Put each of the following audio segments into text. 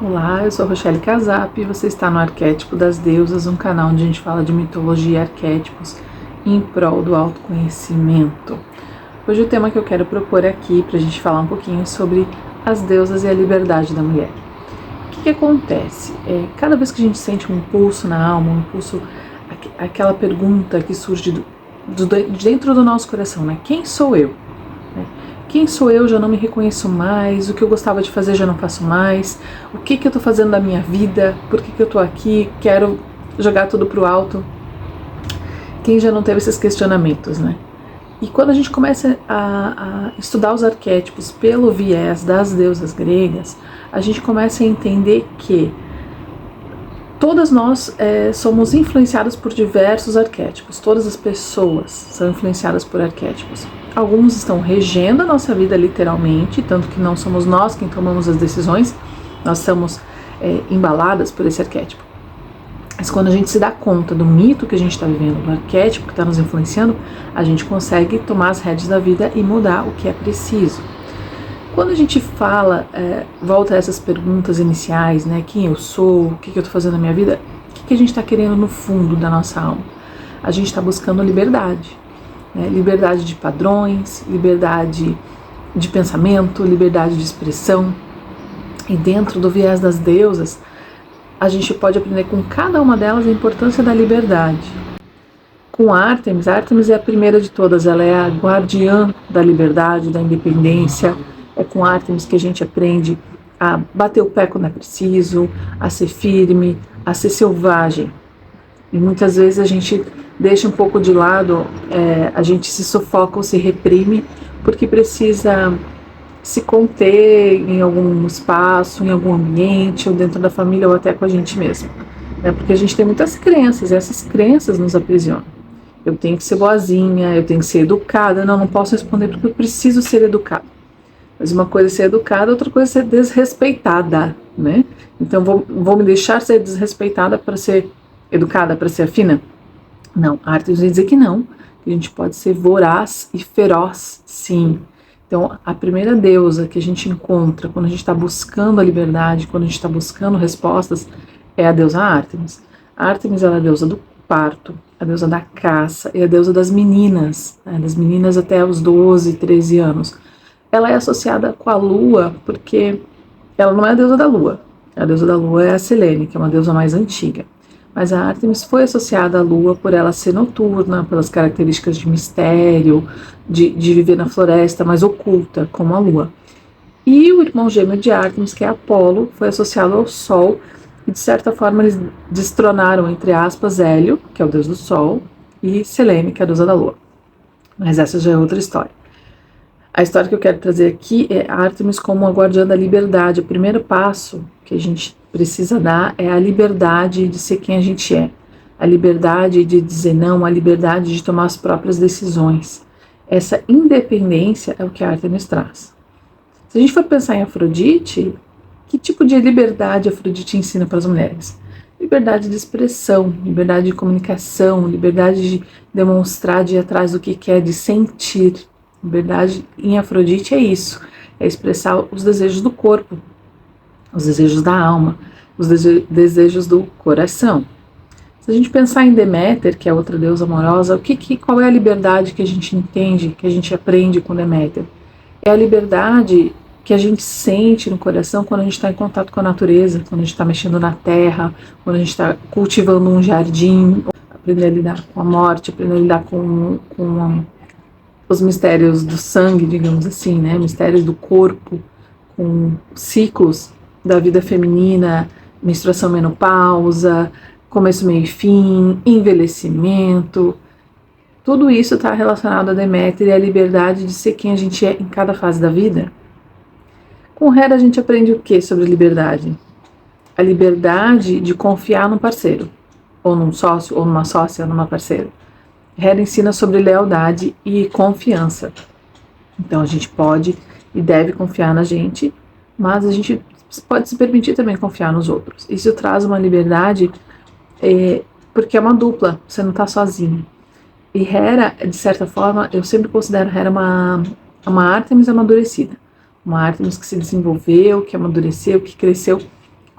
Olá, eu sou Rochelle Casap e você está no Arquétipo das Deusas, um canal onde a gente fala de mitologia e arquétipos em prol do autoconhecimento. Hoje o tema que eu quero propor aqui para a gente falar um pouquinho sobre as deusas e a liberdade da mulher. O que acontece? Cada vez que a gente sente um impulso na alma, um impulso, aquela pergunta que surge de dentro do nosso coração, né? Quem sou eu? Quem sou eu? Já não me reconheço mais, o que eu gostava de fazer já não faço mais, o que eu tô fazendo da minha vida, por que eu tô aqui, quero jogar tudo pro alto. Quem já não teve esses questionamentos, né? E quando a gente começa a estudar os arquétipos pelo viés das deusas gregas, a gente começa a entender que todas nós somos influenciadas por diversos arquétipos, todas as pessoas são influenciadas por arquétipos. Alguns estão regendo a nossa vida literalmente, tanto que não somos nós quem tomamos as decisões, nós somos embaladas por esse arquétipo. Mas quando a gente se dá conta do mito que a gente está vivendo, do arquétipo que está nos influenciando, a gente consegue tomar as rédeas da vida e mudar o que é preciso. Quando a gente fala, volta a essas perguntas iniciais, né? Quem eu sou, o que eu estou fazendo na minha vida, o que a gente está querendo no fundo da nossa alma? A gente está buscando liberdade. Liberdade de padrões, liberdade de pensamento, liberdade de expressão. E dentro do viés das deusas, a gente pode aprender com cada uma delas a importância da liberdade. Com Ártemis é a primeira de todas, ela é a guardiã da liberdade, da independência. É com Ártemis que a gente aprende a bater o pé quando é preciso, a ser firme, a ser selvagem. E muitas vezes a gente deixa um pouco de lado, a gente se sufoca ou se reprime porque precisa se conter em algum espaço, em algum ambiente, ou dentro da família, ou até com a gente mesmo. Porque a gente tem muitas crenças, e essas crenças nos aprisionam. Eu tenho que ser boazinha, eu tenho que ser educada, não posso responder porque eu preciso ser educada. Mas uma coisa é ser educada, outra coisa é ser desrespeitada, né? Então vou me deixar ser desrespeitada para ser educada, para ser fina? Não, a arte vai dizer que não, que a gente pode ser voraz e feroz, sim. Então, a primeira deusa que a gente encontra quando a gente está buscando a liberdade, quando a gente está buscando respostas, é a deusa Ártemis. A Ártemis ela é a deusa do parto, a deusa da caça e a deusa das meninas, né, das meninas até os 12, 13 anos. Ela é associada com a lua porque ela não é a deusa da lua. A deusa da lua é a Selene, que é uma deusa mais antiga. Mas a Ártemis foi associada à lua por ela ser noturna, pelas características de mistério, de viver na floresta, mais oculta, como a lua. E o irmão gêmeo de Ártemis, que é Apolo, foi associado ao sol, e de certa forma eles destronaram, entre aspas, Hélio, que é o deus do sol, e Selene, que é a deusa da lua. Mas essa já é outra história. A história que eu quero trazer aqui é Ártemis como a guardiã da liberdade. O primeiro passo que a gente precisa dar é a liberdade de ser quem a gente é, a liberdade de dizer não, a liberdade de tomar as próprias decisões. Essa independência é o que a Ártemis traz. Se a gente for pensar em Afrodite, que tipo de liberdade Afrodite ensina para as mulheres? Liberdade de expressão, liberdade de comunicação, liberdade de demonstrar, de ir atrás do que quer, de sentir. Liberdade em Afrodite é isso, é expressar os desejos do corpo, os desejos da alma, os desejos do coração. Se a gente pensar em Deméter, que é outra deusa amorosa, qual é a liberdade que a gente entende, que a gente aprende com Deméter? É a liberdade que a gente sente no coração quando a gente está em contato com a natureza, quando a gente está mexendo na terra, quando a gente está cultivando um jardim, aprender a lidar com a morte, aprender a lidar com os mistérios do sangue, digamos assim, né? Mistérios do corpo, com ciclos da vida feminina, menstruação, menopausa, começo, meio e fim, envelhecimento. Tudo isso está relacionado a Deméter e a liberdade de ser quem a gente é em cada fase da vida. Com Hera a gente aprende o que sobre liberdade? A liberdade de confiar num parceiro, ou num sócio, ou numa sócia, ou numa parceira. Hera ensina sobre lealdade e confiança. Então a gente pode e deve confiar na gente, mas a gente pode se permitir também confiar nos outros. Isso traz uma liberdade porque é uma dupla, você não está sozinho. E Hera, de certa forma, eu sempre considero Hera uma Ártemis amadurecida. Uma Ártemis que se desenvolveu, que amadureceu, que cresceu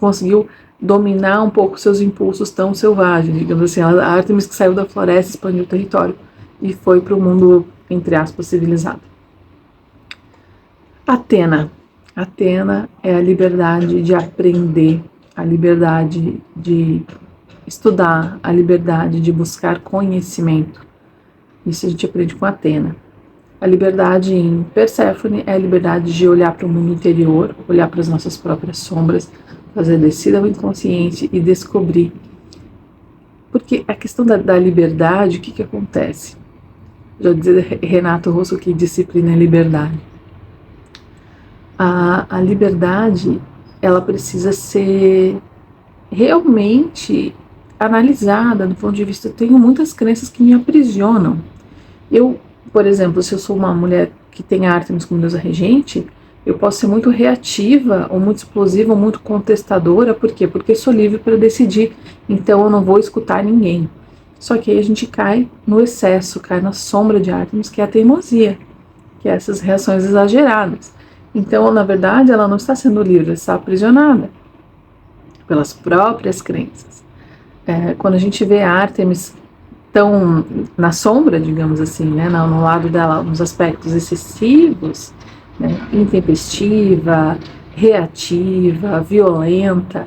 conseguiu dominar um pouco seus impulsos tão selvagens, digamos assim. A Ártemis que saiu da floresta, expandiu o território e foi para o mundo, entre aspas, civilizado. Atena. Atena é a liberdade de aprender, a liberdade de estudar, a liberdade de buscar conhecimento. Isso a gente aprende com Atena. A liberdade em Perséfone é a liberdade de olhar para o mundo interior, olhar para as nossas próprias sombras, fazer a descida ao inconsciente e descobrir. Porque a questão da liberdade, o que acontece? Já dizia Renato Russo que disciplina é liberdade. A liberdade, ela precisa ser realmente analisada do ponto de vista. Eu tenho muitas crenças que me aprisionam. Eu, por exemplo, se eu sou uma mulher que tem Ártemis como deusa regente, eu posso ser muito reativa, ou muito explosiva, ou muito contestadora. Por quê? Porque eu sou livre para decidir, então eu não vou escutar ninguém. Só que aí a gente cai no excesso, cai na sombra de Ártemis, que é a teimosia, que é essas reações exageradas. Então, na verdade, ela não está sendo livre, ela está aprisionada pelas próprias crenças. Quando a gente vê a Ártemis tão na sombra, digamos assim, né, no lado dela, nos aspectos excessivos, né, intempestiva, reativa, violenta,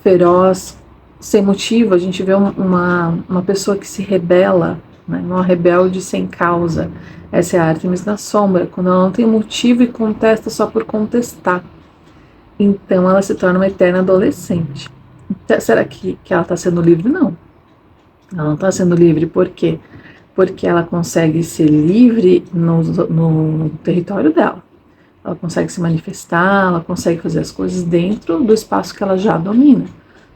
feroz, sem motivo, a gente vê uma pessoa que se rebela, né, uma rebelde sem causa. Essa é a Ártemis na sombra, quando ela não tem motivo e contesta só por contestar. Então ela se torna uma eterna adolescente. Então, será que ela está sendo livre? Não. Ela não está sendo livre, por quê? Porque ela consegue ser livre no território dela. Ela consegue se manifestar, ela consegue fazer as coisas dentro do espaço que ela já domina.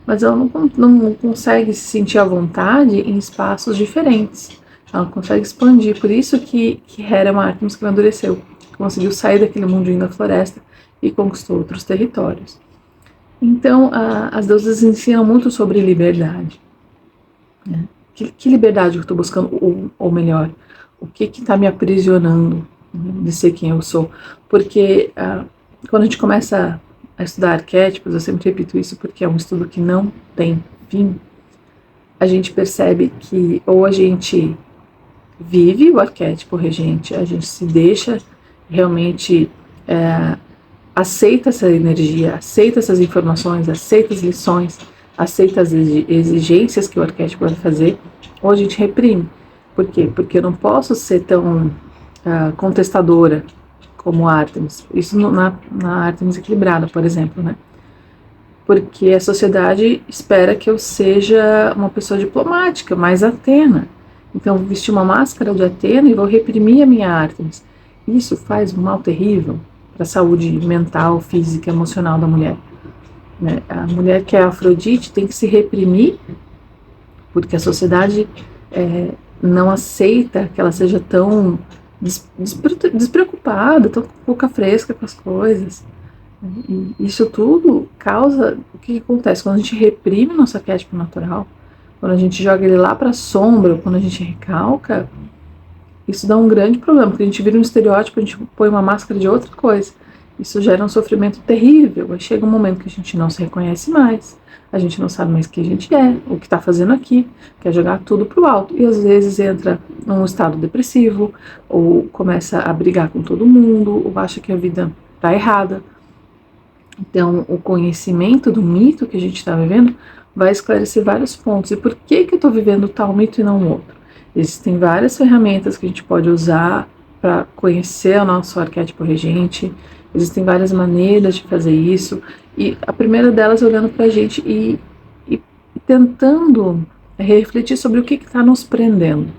Mas ela não consegue se sentir à vontade em espaços diferentes. Ela consegue expandir. Por isso que Hera é uma Ártemis que amadureceu. Conseguiu sair daquele mundinho da floresta e conquistou outros territórios. Então, as deusas ensinam muito sobre liberdade. Né? Que liberdade eu estou buscando, ou melhor, o que está me aprisionando, né, de ser quem eu sou? Porque quando a gente começa a estudar arquétipos, eu sempre repito isso porque é um estudo que não tem fim, a gente percebe que ou a gente vive o arquétipo regente, a gente se deixa realmente, aceita essa energia, aceita essas informações, aceita as lições, aceita as exigências que o arquétipo vai fazer, ou a gente reprime. Por quê? Porque eu não posso ser tão contestadora como a Ártemis. Isso na Ártemis equilibrada, por exemplo, né? Porque a sociedade espera que eu seja uma pessoa diplomática, mais Atena. Então, eu vou vestir uma máscara de Atena e vou reprimir a minha Ártemis. Isso faz um mal terrível para a saúde mental, física, emocional da mulher. Né? A mulher que é Afrodite tem que se reprimir, porque a sociedade não aceita que ela seja tão despreocupada, tão pouca fresca com as coisas. E isso tudo causa... O que acontece? Quando a gente reprime nosso arquétipo natural, quando a gente joga ele lá para a sombra, quando a gente recalca, isso dá um grande problema, porque a gente vira um estereótipo, a gente põe uma máscara de outra coisa. Isso gera um sofrimento terrível. Aí chega um momento que a gente não se reconhece mais, a gente não sabe mais quem a gente é, o que está fazendo aqui, quer jogar tudo pro alto. E às vezes entra num estado depressivo, ou começa a brigar com todo mundo, ou acha que a vida está errada. Então, o conhecimento do mito que a gente está vivendo vai esclarecer vários pontos. E por que eu estou vivendo tal mito e não outro? Existem várias ferramentas que a gente pode usar para conhecer o nosso arquétipo regente. Existem várias maneiras de fazer isso. E a primeira delas é olhando para a gente e tentando refletir sobre o que está nos prendendo.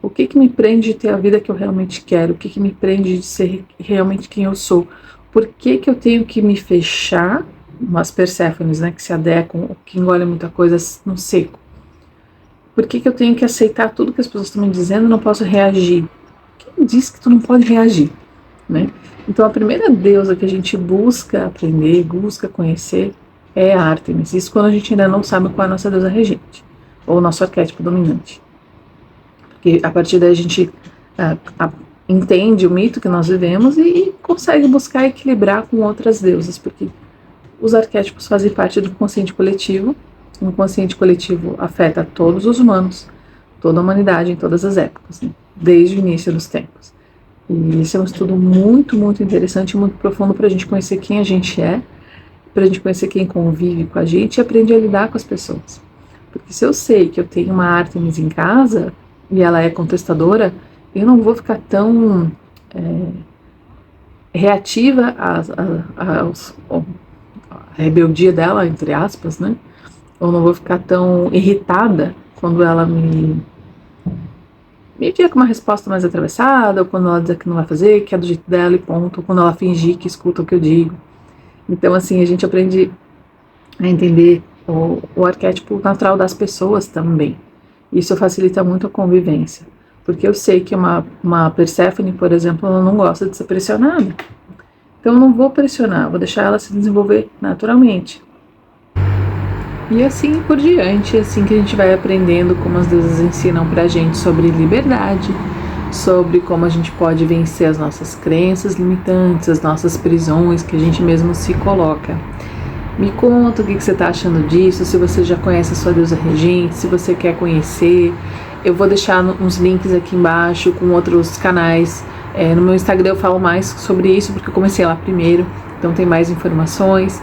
O que me prende de ter a vida que eu realmente quero? O que me prende de ser realmente quem eu sou? Por que eu tenho que me fechar, umas Perséfones, né, que se adequam, que engolem muita coisa no seco? Por que eu tenho que aceitar tudo que as pessoas estão me dizendo e não posso reagir? Quem diz que tu não pode reagir? Né? Então a primeira deusa que a gente busca aprender, busca conhecer, é a Ártemis. Isso quando a gente ainda não sabe qual é a nossa deusa regente, ou o nosso arquétipo dominante. Porque a partir daí a gente entende o mito que nós vivemos e consegue buscar equilibrar com outras deusas, porque os arquétipos fazem parte do consciente coletivo. O consciente coletivo afeta todos os humanos, toda a humanidade em todas as épocas, né? Desde o início dos tempos. E esse é um estudo muito, muito interessante e muito profundo para a gente conhecer quem a gente é, para a gente conhecer quem convive com a gente e aprender a lidar com as pessoas. Porque se eu sei que eu tenho uma Ártemis em casa e ela é contestadora, eu não vou ficar tão reativa à rebeldia dela, entre aspas, né? Ou não vou ficar tão irritada quando ela me vier com uma resposta mais atravessada, ou quando ela dizer que não vai fazer, que é do jeito dela e ponto, ou quando ela fingir que escuta o que eu digo. Então, assim, a gente aprende a entender o arquétipo natural das pessoas também. Isso facilita muito a convivência, porque eu sei que uma Perséfone, por exemplo, ela não gosta de ser pressionada. Então eu não vou pressionar, vou deixar ela se desenvolver naturalmente. E assim por diante, assim que a gente vai aprendendo como as deusas ensinam pra gente sobre liberdade, sobre como a gente pode vencer as nossas crenças limitantes, as nossas prisões que a gente mesmo se coloca. Me conta o que você está achando disso, se você já conhece a sua deusa regente, se você quer conhecer. Eu vou deixar uns links aqui embaixo com outros canais. No meu Instagram eu falo mais sobre isso, porque eu comecei lá primeiro, então tem mais informações.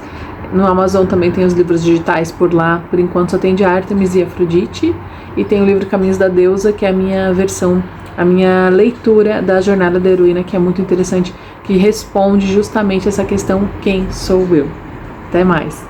No Amazon também tem os livros digitais por lá, por enquanto só tem de Ártemis e Afrodite, e tem o livro Caminhos da Deusa, que é a minha versão, a minha leitura da Jornada da Heroína, que é muito interessante, que responde justamente essa questão: quem sou eu? Até mais!